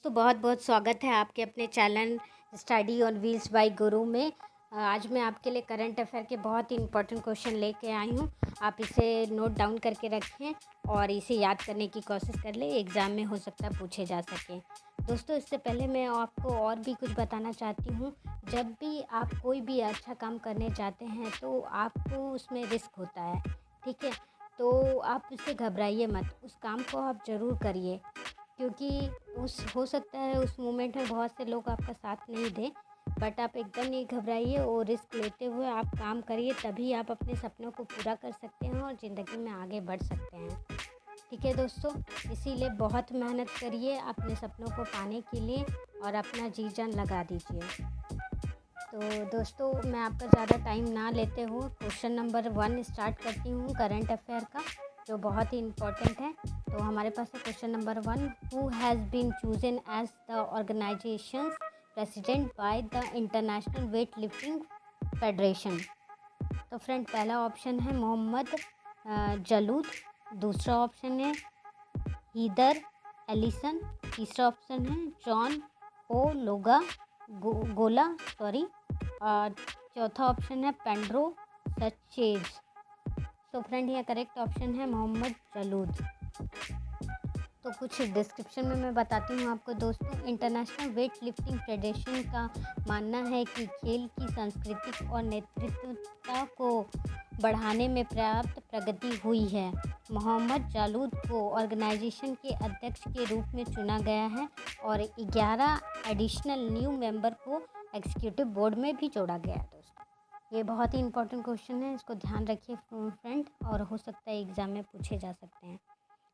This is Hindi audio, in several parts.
दोस्तों बहुत बहुत स्वागत है आपके अपने channel study on wheels by Guru में। आज मैं आपके लिए करंट अफेयर के बहुत ही इंपॉर्टेंट क्वेश्चन लेके आई हूँ। आप इसे नोट डाउन करके रखें और इसे याद करने की कोशिश कर लें, एग्ज़ाम में हो सकता है पूछे जा सकें। दोस्तों इससे पहले मैं आपको और भी कुछ बताना चाहती हूँ। जब भी आप कोई भी अच्छा काम करने जाते हैं तो आपको उसमें रिस्क होता है, ठीक है। तो आप उससे घबराइए मत, उस काम को आप ज़रूर करिए, क्योंकि हो सकता है उस मोमेंट में बहुत से लोग आपका साथ नहीं दें, बट आप एकदम नहीं घबराइए और रिस्क लेते हुए आप काम करिए, तभी आप अपने सपनों को पूरा कर सकते हैं और ज़िंदगी में आगे बढ़ सकते हैं, ठीक है दोस्तों। इसीलिए बहुत मेहनत करिए अपने सपनों को पाने के लिए और अपना जी जान लगा दीजिए। तो दोस्तों मैं आपका ज़्यादा टाइम ना लेते हुए क्वेश्चन नंबर 1 स्टार्ट करती हूँ करंट अफेयर का, जो बहुत ही इम्पोर्टेंट है। तो हमारे पास है question number 1, who has been chosen as the organisation president by the international weight lifting federation. तो फ्रेंड पहला ऑप्शन है मोहम्मद जलूद, दूसरा ऑप्शन है हीदर एलिसन, तीसरा ऑप्शन है जॉन ओ लोगा गोला और चौथा ऑप्शन है पेंड्रो सचेज। तो फ्रेंड यह करेक्ट ऑप्शन है मोहम्मद जलूद। तो कुछ डिस्क्रिप्शन में मैं बताती हूँ आपको दोस्तों। इंटरनेशनल वेट लिफ्टिंग फेडरेशन का मानना है कि खेल की सांस्कृतिक और नेतृत्वता को बढ़ाने में पर्याप्त प्रगति हुई है। मोहम्मद जालूद को ऑर्गेनाइजेशन के अध्यक्ष के रूप में चुना गया है और 11 एडिशनल न्यू मेंबर को एग्जीक्यूटिव बोर्ड में भी जोड़ा गया है दोस्तों। ये बहुत ही इंपॉर्टेंट क्वेश्चन है, इसको ध्यान रखिए फ्रेंड, और हो सकता है एग्ज़ाम में पूछे जा सकते हैं।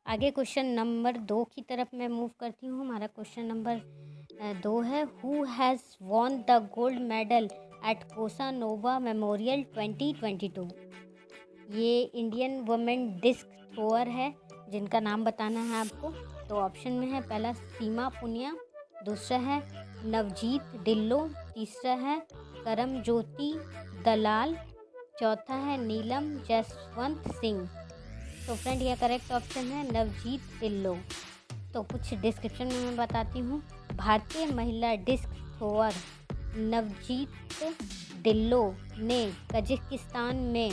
आगे क्वेश्चन नंबर 2 की तरफ मैं मूव करती हूँ। हमारा क्वेश्चन नंबर 2 है, who has won the gold medal at कोसा नोवा मेमोरियल 2022। ये इंडियन वुमेन डिस्क थ्रोअर है जिनका नाम बताना है आपको। तो ऑप्शन में है पहला सीमा पुनिया, दूसरा है नवजीत ढिल्लो, तीसरा है करमज्योति दलाल, चौथा है नीलम जसवंत सिंह। तो फ्रेंड यह करेक्ट ऑप्शन है नवजीत ढिल्लो। तो कुछ डिस्क्रिप्शन में मैं बताती हूँ। भारतीय महिला डिस्क थ्रोअर नवजीत ढिल्लो ने कजाकिस्तान में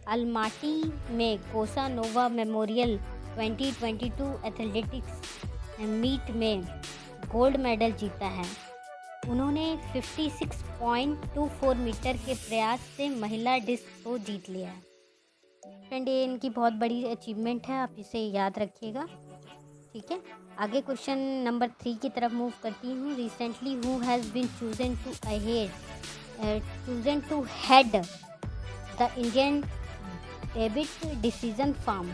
अलमाटी में कोसा नोवा मेमोरियल 2022 एथलेटिक्स मीट में गोल्ड मेडल जीता है। उन्होंने 56.24 मीटर के प्रयास से महिला डिस्क थ्रो जीत लिया है। फ्रेंड ये इनकी बहुत बड़ी अचीवमेंट है, आप इसे याद रखिएगा, ठीक है। आगे क्वेश्चन नंबर 3 की तरफ मूव करती हूँ। Recently who has been chosen to head the Indian debit decision firm.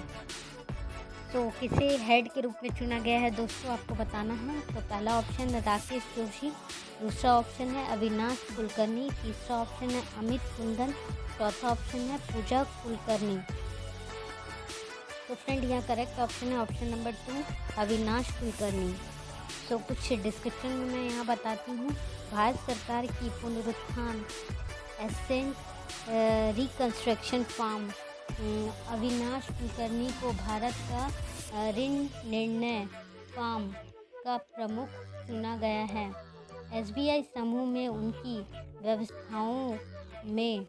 तो किसे हेड के रूप में चुना गया है दोस्तों, आपको बताना है। तो पहला ऑप्शन है राकेश जोशी, दूसरा ऑप्शन है अविनाश कुलकर्णी, तीसरा ऑप्शन है अमित कुंदन, चौथा ऑप्शन है पूजा कुलकर्णी। तो फ्रेंड यहाँ करेक्ट ऑप्शन है ऑप्शन नंबर 2 अविनाश कुलकर्णी। तो कुछ डिस्क्रिप्शन में मैं यहाँ बताती हूँ। भारत सरकार की पुनरुत्थान asset reconstruction firm Avinash Kulkarni को भारत का ऋण निर्णय फार्म का प्रमुख चुना गया है। SBI समूह में उनकी व्यवस्थाओं में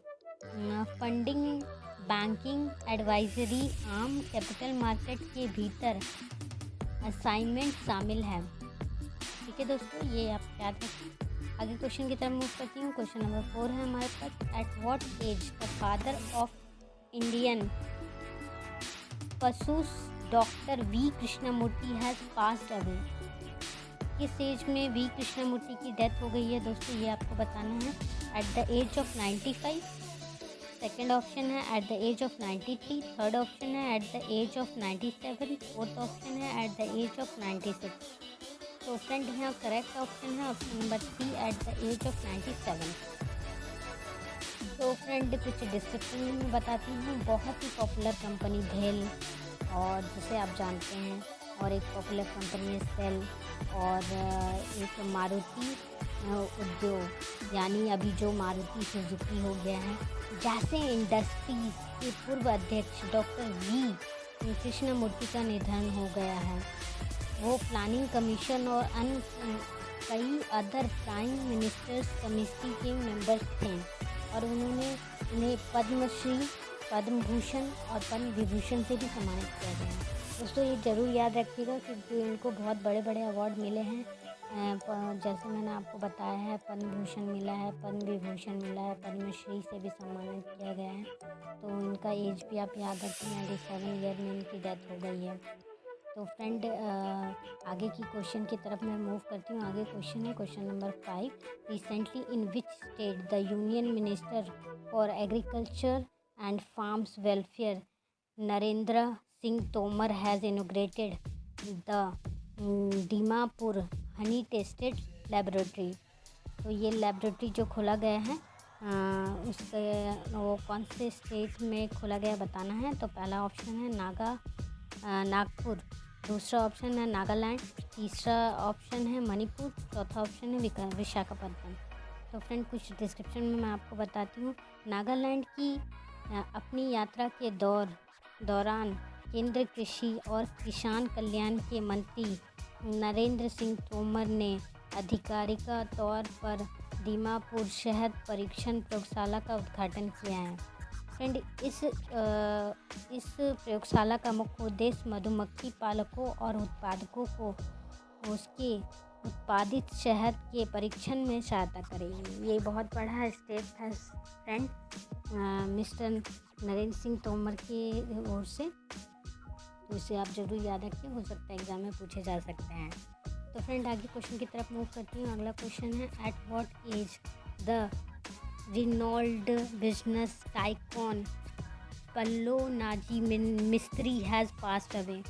फंडिंग, बैंकिंग, एडवाइजरी, आम कैपिटल मार्केट के भीतर असाइनमेंट शामिल है, ठीक है दोस्तों, ये आप याद रखें। आगे क्वेश्चन की तरफ मूव करती हूँ। क्वेश्चन नंबर 4 है हमारे पास, at what age the father of Indian PSUs doctor V Krishnamurthy has passed away. किस एज में वी कृष्णमूर्ति की डेथ हो गई है दोस्तों, ये आपको बताना है। At the age of 95, second option है at the age of 93, third option है at the age of 97, fourth option है एट द एज ऑफ 96। तो फ्रेंड यहाँ करेक्ट ऑप्शन है option number 3 at the age of 97। तो फ्रेंड कुछ डिस्क्रिप्शन में मैं बताती हूँ। बहुत ही पॉपुलर कंपनी भेल, और जिसे आप जानते हैं, और एक पॉपुलर कंपनी है सेल, और एक मारुति उद्योग, यानी अभी जो मारुति सुजुकी हो गया है। जैसे इंडस्ट्रीज के पूर्व अध्यक्ष डॉक्टर वी कृष्णमूर्ति का निधन हो गया है। वो प्लानिंग कमीशन और कई अदर प्राइम मिनिस्टर्स कमेटी के मेंबर्स थे और उन्होंने उन्हें पद्मश्री, पद्म भूषण और पद्म विभूषण से भी सम्मानित किया गया है। दोस्तों ये ज़रूर याद रखिएगा क्योंकि उनको बहुत बड़े बड़े अवार्ड मिले हैं। जैसे मैंने आपको बताया है, पद्म भूषण मिला है, पद्म विभूषण मिला है, पद्मश्री से भी सम्मानित किया गया है। तो इनका एज भी आप याद रखें, 97 ईयर में इनकी डेथ हो गई है। तो फ्रेंड आगे की क्वेश्चन की तरफ मैं मूव करती हूँ। आगे क्वेश्चन है question number 5। Recently in which state the union minister for agriculture and farms welfare Narendra Singh Tomar has inaugurated the Dimapur Honey tested laboratory. तो ये लेबोरेटरी जो खोला गया है उसके वो कौन से स्टेट में खोला गया बताना है। तो पहला ऑप्शन है नागपुर, दूसरा ऑप्शन है नागालैंड, तीसरा ऑप्शन है मणिपुर, चौथा ऑप्शन है विशाखापट्टनम। तो फ्रेंड कुछ डिस्क्रिप्शन में मैं आपको बताती हूँ। नागालैंड की अपनी यात्रा के दौरान केंद्रीय कृषि और किसान कल्याण के मंत्री नरेंद्र सिंह तोमर ने आधिकारिक तौर पर दीमापुर शहद परीक्षण प्रयोगशाला का उद्घाटन किया है। फ्रेंड इस प्रयोगशाला का मुख्य उद्देश्य मधुमक्खी पालकों और उत्पादकों को उसके उत्पादित शहद के परीक्षण में सहायता करेगी। ये बहुत बड़ा स्टेप था फ्रेंड मिस्टर नरेंद्र सिंह तोमर की ओर से। तो इसे आप जरूर याद रखें, हो सकता है एग्जाम में पूछे जा सकते हैं। तो फ्रेंड आगे क्वेश्चन की तरफ मूव करती हूँ। अगला क्वेश्चन है at what age the renowned business tycoon Pallonji Mistry has passed away.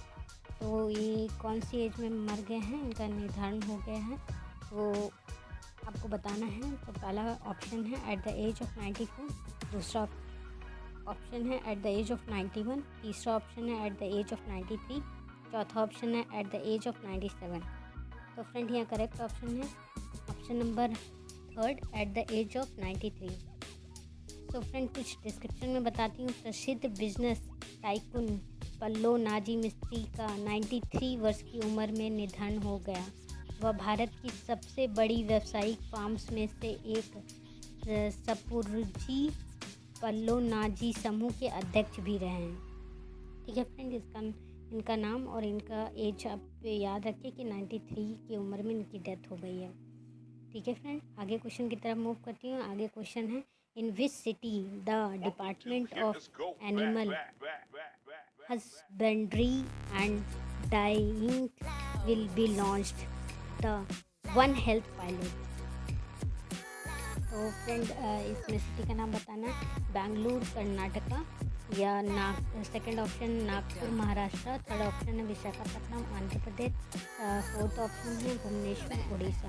तो ये कौन सी एज में मर गए हैं, इनका निर्धारण हो गया है, तो आपको बताना है। तो पहला ऑप्शन है एट द एज ऑफ 94, दूसरा ऑप्शन है एट द एज ऑफ 91, तीसरा ऑप्शन है एट द एज ऑफ 93, चौथा ऑप्शन है एट द एज ऑफ 97। तो फ्रेंड यहाँ करेक्ट ऑप्शन है option number 3 at the age of 93। तो फ्रेंड कुछ डिस्क्रिप्शन में बताती हूँ। प्रसिद्ध बिजनेस टाइकून पल्लो नाजी मिस्त्री का 93 वर्ष की उम्र में निधन हो गया। वह भारत की सबसे बड़ी व्यावसायिक फार्म्स में से एक सपुर्जी पल्लो नाजी समूह के अध्यक्ष भी रहे हैं। ठीक है फ्रेंड, इनका नाम और इनका एज आप याद रखिए कि 93 की उम्र में इनकी डेथ हो गई है। ठीक है फ्रेंड, आगे क्वेश्चन की तरफ मूव करती हूँ। आगे क्वेश्चन है in which city the department of animal husbandry and dairying will be launched the one health pilot. तो फ्रेंड इसमें सिटी का नाम बताना है। बेंगलुरु कर्नाटका या second option Nagpur Maharashtra, third option है विशाखापट्टनम आंध्र प्रदेश, फोर्थ ऑप्शन है भुवनेश्वर उड़ीसा।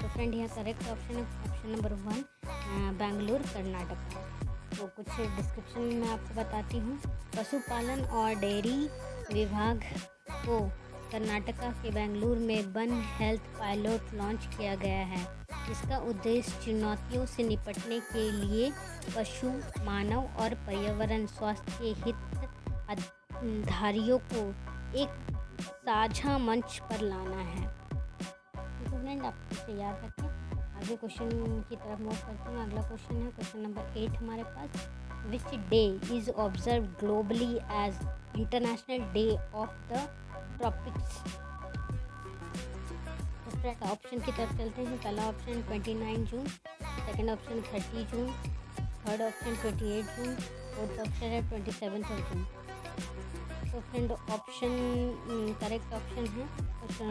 तो फ्रेंड यहाँ करेक्ट ऑप्शन है ऑप्शन नंबर 1 बेंगलुरु कर्नाटका। तो कुछ डिस्क्रिप्शन में मैं आपको बताती हूँ। पशुपालन और डेयरी विभाग को कर्नाटका के बेंगलुरु में वन हेल्थ पायलट लॉन्च किया गया है। इसका उद्देश्य चुनौतियों से निपटने के लिए पशु, मानव और पर्यावरण स्वास्थ्य के हितधारियों को एक साझा मंच पर लाना है। तो फ्रेंड आप इसे याद रखें। आगे क्वेश्चन की तरफ मूव करते हैं। अगला क्वेश्चन है क्वेश्चन नंबर 8 हमारे पास। Which day is observe globally as international day of the tropics. Option की तरफ चलते हैं। पहला ऑप्शन 29 जून, सेकंड ऑप्शन 30 जून, थर्ड ऑप्शन 28 जून, फोर्थ ऑप्शन है 27 जून। तो फ्रेंड ऑप्शन करेक्ट ऑप्शन है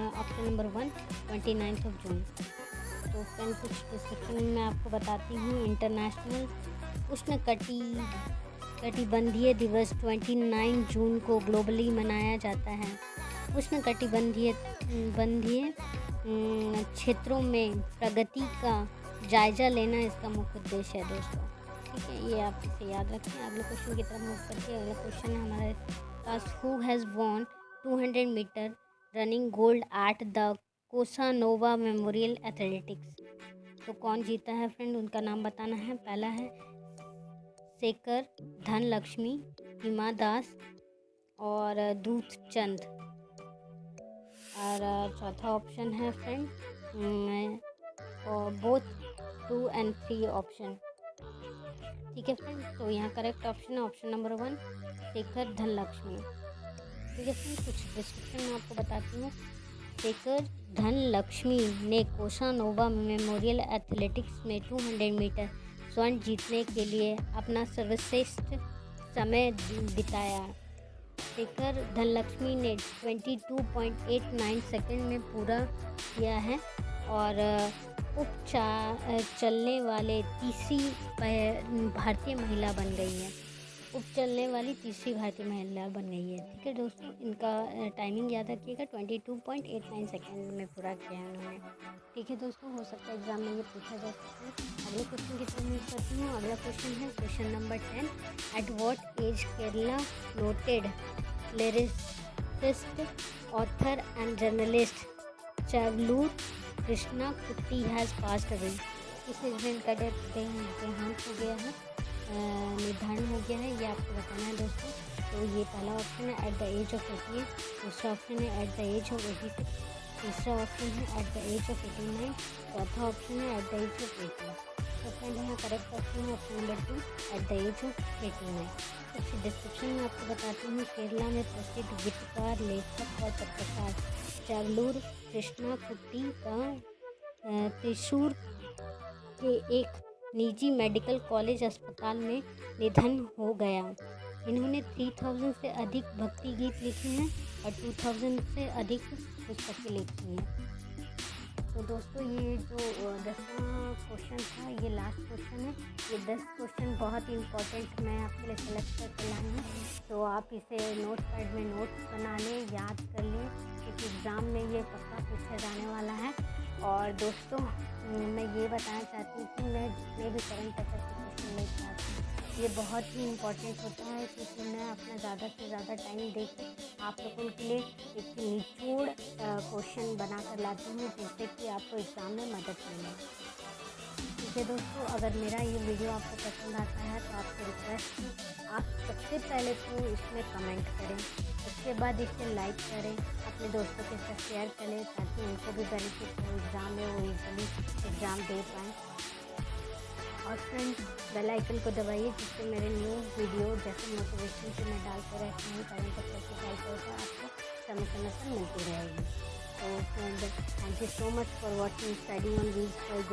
ऑप्शन नंबर 1 29 जून। तो फ्रेंड कुछ डिस्क्रिप्शन में आपको बताती हूँ। इंटरनेशनल उष्णकटिबंधीय दिवस 29 जून को ग्लोबली मनाया जाता है। उष्णकटिबंधीय क्षेत्रों में प्रगति का जायजा लेना इसका मुख्य उद्देश्य है दोस्तों। ठीक है, ये आप इसे याद रखें। अगले क्वेश्चन की तरफ मूव करते हैं। अगला क्वेश्चन है हमारे पास who has won 200 metre running gold at the Kosanov memorial athletics. तो कौन जीता है फ्रेंड, उनका नाम बताना है। पहला है शेखर धनलक्ष्मी, हिमा दास और दूत चंद। और चौथा ऑप्शन है फ्रेंड और बोथ 2 and 3 ऑप्शन। ठीक है फ्रेंड, तो यहाँ करेक्ट ऑप्शन है ऑप्शन नंबर 1 शेखर धनलक्ष्मी। ठीक है फ्रेंड, कुछ डिस्क्रिप्शन में आपको बताती हूँ। शेखर धनलक्ष्मी ने कोसानोवा मेमोरियल एथलेटिक्स में 200 मीटर स्वर्ण जीतने के लिए अपना सर्वश्रेष्ठ समय बिताया। शेखर धनलक्ष्मी ने 22.89 सेकंड में पूरा किया है और चलने वाले तीसरी भारतीय महिला बन गई है। चलने वाली तीसरी भारतीय महिला बन गई है। ठीक है दोस्तों, इनका टाइमिंग याद रखिएगा, 22.89 सेकेंड में पूरा किया है उन्होंने। ठीक है दोस्तों, हो सकता है एग्जाम में ये पूछा जा सकता है। अगले क्वेश्चन की तरफ उम्मीद करती हूँ। अगला क्वेश्चन है question number 10। At what age Kerala noted lyricist author and journalist Chowalloor Krishna Kutty has passed away. इस एज का देहांत हो गया है, निर्धारण हो गया है, ये आपको बताना है दोस्तों। तो ये पहला ऑप्शन है एट द एज ऑफ 88, दूसरा ऑप्शन है एट द एज ऑफ 86, तीसरा ऑप्शन है एट द एज ऑफ 89, चौथा ऑप्शन है एट द एज ऑफ 80। तो फ्रेंड यहाँ करेक्ट ऑप्शन है option number 2 at the age of 89। कुछ डिस्क्रिप्शन में आपको बताती हूँ। केरला में प्रसिद्ध गीतकार, लेखक और पत्रकार चावलूर कृष्णा कुट्टी का त्रिशूर के एक निजी मेडिकल कॉलेज अस्पताल में निधन हो गया। इन्होंने 3000 से अधिक भक्ति गीत लिखे हैं और 2000 से अधिक पुस्तकें लिखी हैं। तो दोस्तों ये जो 10वां क्वेश्चन था ये लास्ट क्वेश्चन है। ये 10 क्वेश्चन बहुत ही इम्पोर्टेंट मैं आपके लिए सेलेक्ट करके लाई हूँ। तो आप इसे नोट पैड में नोट्स बना लें, याद कर लें, क्योंकि एग्ज़ाम में ये पक्का पूछा जाने वाला है। और दोस्तों मैं ये बताना चाहती हूँ कि मैं जितने भी करंट अफेयर के क्वेश्चन लेकर आती हूँ ये बहुत ही इम्पोर्टेंट होता है, क्योंकि मैं अपना ज़्यादा से ज़्यादा टाइम देकर आप लोगों के लिए एक निचोड़ क्वेश्चन बना कर लाती हूँ, जिससे कि आपको एग्ज़ाम में मदद मिले। ठीक है दोस्तों, अगर मेरा ये वीडियो आपको पसंद आता है तो आपसे रिक्वेस्ट है आप सबसे पहले तो इसमें कमेंट करें, उसके बाद इसे लाइक करें, अपने दोस्तों के साथ शेयर करें, ताकि उनको भी बेनिफिट हो एग्ज़ाम में, वो इजीली एग्ज़ाम दे पाएँ। और फ्रेंड बेल आइकन को दबाइए, जिससे मेरे न्यू वीडियो जैसे मोटिवेशन से मैं डालते रहती हूँ, करंट अफेयर की डालते रहता है, आपको समय समय पर मिलती रहेगी। तो friend thank you so much for watching study on wheels bye